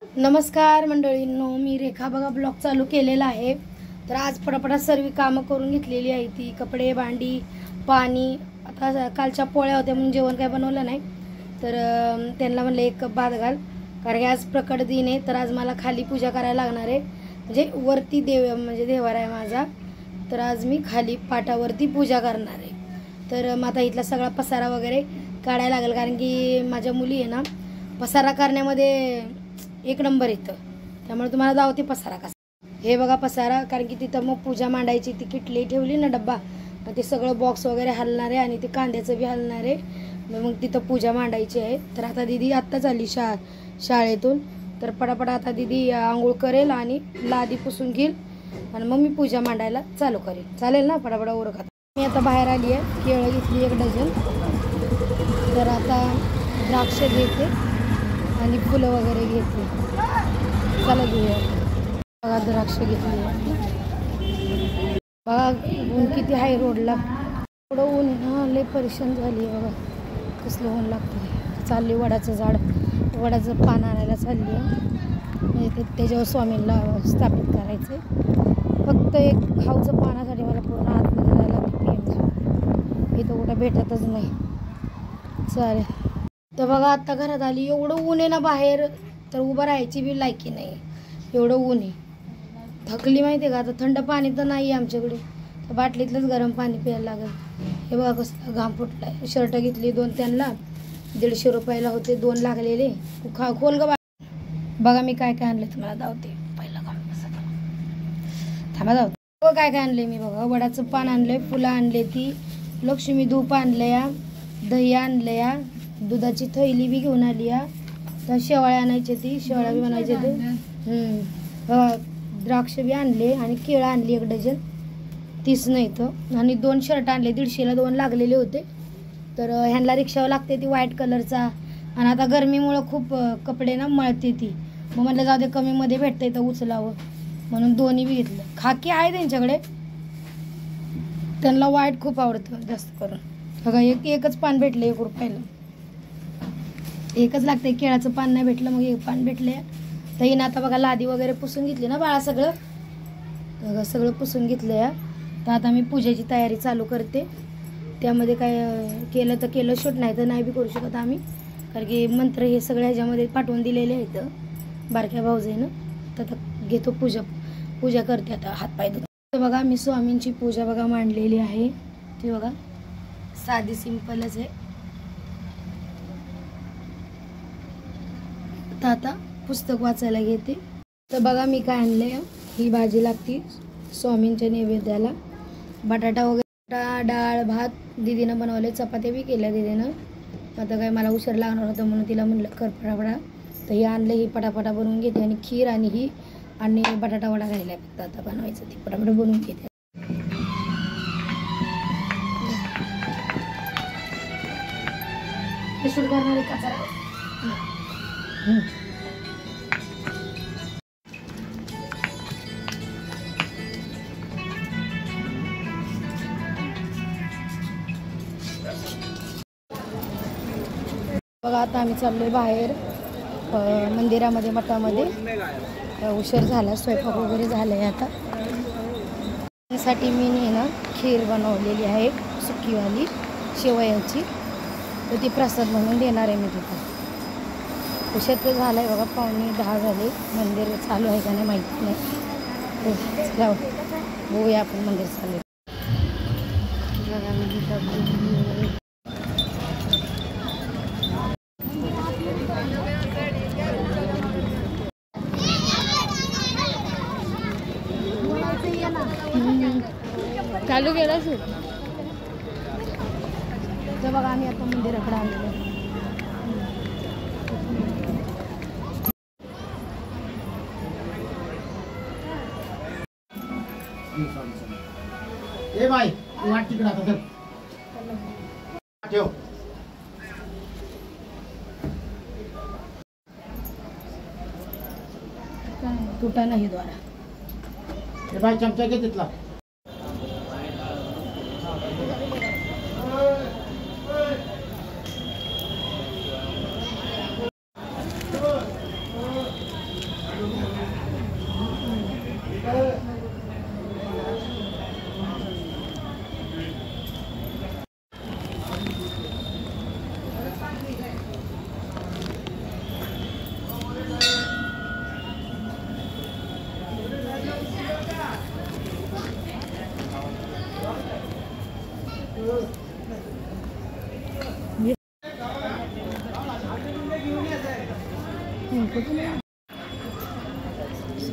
नमस्कार मंडळींनो, मी रेखा बघा ब्लॉग चालू केलेला आहे। तर आज पटापटा सर्व कामं करून घेतलेली आहे, ती कपडे भांडी पाणी। आता कालच्या पोळ्या होत्या म्हणून जेवण काय बनवलं नाही, तर त्यांना म्हणलं एक कप भात घाल, कारण आज प्रकट दिन आहे। तर आज मला खाली पूजा करायला लागणार आहे, म्हणजे वरती म्हणजे देवारा आहे माझा, तर आज मी खाली पाटावरती पूजा करणार आहे। तर मग आता इथला सगळा पसारा वगैरे काढायला लागेल, कारण की माझ्या मुली आहे ना पसारा करण्यामध्ये एक नंबर येतं, त्यामुळे तुम्हाला दावते पसारा कसा। हे बघा पसारा, कारण की तिथं मग पूजा मांडायची, ती किटली ठेवली ना डब्बा, ते सगळं बॉक्स वगैरे हलणार आहे आणि ते कांद्याचं बी हलणार आहे, मग तिथं पूजा मांडायची आहे। तर आता दीदी आत्ताच आली शाळेतून, तर पटापटा आता दीदी आंघोळ करेल आणि लादी पुसून घेईल आणि मग मी पूजा मांडायला चालू करेल। चालेल ना? पटापटा उरकत मी आता बाहेर आली आहे, केळं घेतली 1 डझन, तर आता द्राक्ष घेते आणि फुलं वगैरे घेतली। चला घेऊया। बघा द्राक्ष घेतली, बघा ऊन किती आहे रोडला, थोडं ऊन आहे ना, लय परेशान झाली आहे। बघा कसलं ऊन लागतं। चालली वडाचं झाड, वडाचं पान आणायला चालली आहे, म्हणजे त्याच्यावर स्वामींना स्थापित करायचं आहे। फक्त एक खाऊचं पानासाठी मला पूर्ण आतमध्ये जायला लागते, इथं कुठं भेटतच नाही। चालेल, तर बघा आता घरात आली, एवढं ऊन आहे ना बाहेर, तर उभं राहायची बी लायकी नाही, एवढं ऊन आहे। थकली माहिती आहे का? आता थंड पाणी तर नाही आहे आमच्याकडे, तर बाटलीतलंच गरम पाणी प्यायला लागेल। हे बघा कसं घाम फुटला आहे। शर्ट घेतली 2, त्यांना 150 रुपयाला होते, 2 लागलेले। खोल ग बघा मी काय काय आणले तुम्हाला दावते। पहिला थांबा दावते, बघा काय काय आणले मी। बघा वडाचं पान आणलंय, फुलं आणले, ती लक्ष्मी धूप आणल्या, दही आणल्या, दुधाची थैली बी घेऊन आली या, तर शेवाळ्या आणायची, ती शेवाळ्या बी बनायचे ते, द्राक्ष बी आणले आणि केळं आणली 1 डझन, 30 नाही तर, आणि 2 शर्ट आणले, 150ला 2 लागलेले होते। तर ह्यांना रिक्षावर लागते ती व्हाईट कलरचा, आणि आता गरमीमुळं खूप कपडे ना मळते ती, मग म्हटलं जाऊ दे कमीमध्ये भेटते तर उचलावं, म्हणून दोन्ही बी घेतलं। खाकी आहे त्यांच्याकडे, त्यांना व्हाईट खूप आवडतं जास्त करून। बघा एकच पान भेटलं 1 रुपयाला, एकच लागतंय, केळाचं पान नाही भेटलं, मग 1 पान भेटले। तर हिनं आता बघा लादी वगैरे पुसून घेतली ना बाळा, सगळं पुसून घेतलं या। तर आता मी पूजेची तयारी चालू करते, त्यामध्ये काय केलं तर केलं शूट, नाही तर नाही बी करू शकत आम्ही, कारण की मंत्र हे सगळ्या ह्याच्यामध्ये पाठवून दिलेले आहेत बारक्या भाऊजाईनं। तर आता घेतो पूजा करते आता, हातपाय धुतो। बघा मी स्वामींची पूजा बघा मांडलेली आहे, ती बघा साधी सिंपलच आहे। तर आता पुस्तक वाचायला घेते। तर बघा मी काय आणले, ही भाजी लागती स्वामींच्या नैवेद्याला, बटाटा वगैरे, डाळ भात दीदीनं बनवले, चपात्या बी केल्या दीदीनं। आता काय मला उशीर लागणार होतं म्हणून तिला म्हणलं कर पटापटा, तर ही आणलं, ही पटापटा बनवून घेते, आणि खीर आणि ही आणि बटाटा वडा घायला फक्त आता बनवायचं, ती पटापटा बनवून घेते। शूट करणारे कचरा बघा। आता आम्ही चाललोय बाहेर मंदिरामध्ये, मठामध्ये, उशीर झाला, स्वयंपाक वगैरे झालाय। आता त्यासाठी मी ना खीर बनवलेली आहे, सुकीवाली शेवयाची, तर ती प्रसाद म्हणून देणार आहे मी तिथं। उशीर तर झाला आहे बघा, 9:45 झाले, मंदिर चालू आहे का नाही माहिती नाही, चला बघूया आपण मंदिर चालू आहे। चालू केला शूट, तर बघा आम्ही आता मंदिराकडे आलेलो। ए बाई वाट तिकडे आता तर ठेव, तुटा नाही द्वारा। ए बाई चमचा घे तिथला।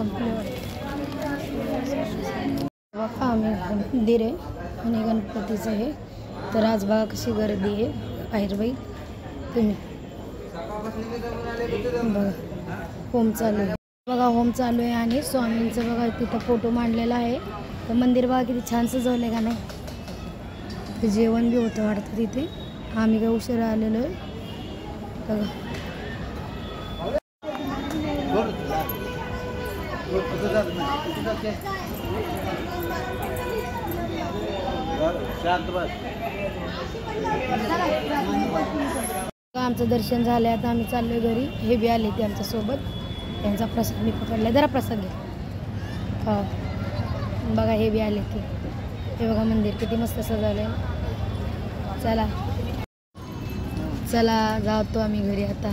संपले बघा आम्ही मंदिर आहे आणि गणपतीचं आहे. तर आज बघा कशी गर्दी आहे बाहेर बाई. तुम्ही बघा होम चालू आहे. बघा होम चालू आहे आणि स्वामींचं बघा तिथं फोटो मांडलेला आहे. तर मंदिर बघा किती छान सजवलं आहे का नाही. ते जेवण बी होतं वाटतं तिथे. आम्ही काय उशिरा आलेलो आहे बघा. आमचं दर्शन झालं आता आम्ही चाललोय घरी. हे बी आले ते आमच्यासोबत. त्यांचा प्रसाद मी पकडला. जरा प्रसाद घ्या. हो बघा हे बी आले ते. हे बघा मंदिर किती मस्त सजवलं आहे. चला चला जातो आम्ही घरी आता.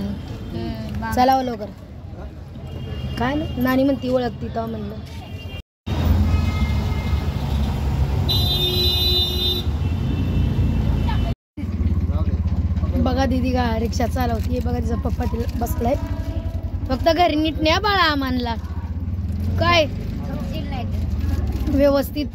चला लवकर. काय ना नानी म्हणती ओळखती तेव्हा म्हणलं. बघा दीदी का रिक्षा चालवती. हे बघा तिचा पप्पा तिला बसलाय. फक्त घरी नीट न्या बाळा आम्हाला. काय व्यवस्थित.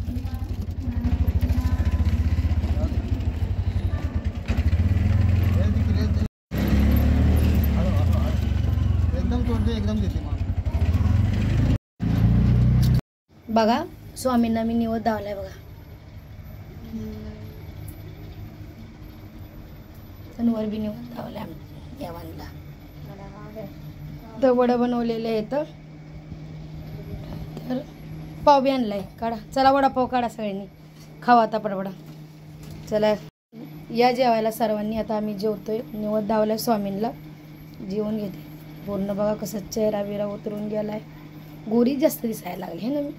बघा स्वामींना मी निवद दावलाय बघा. तनवर बी निवद दावलाय देवांना. तर वडं बनवलेले आहेत. तर पाव बी आणलाय. काढा चला वडापाव काढा सगळ्यांनी. खावा आता पडवडा. चला या जेवायला सर्वांनी. आता आम्ही जेवतोय. निवद दावलाय स्वामींना. जेवण घेते पूर्ण. बघा कसं चेहरा बिरा उतरून गेलाय. गोरी जास्त दिसायला लागली है ना मी.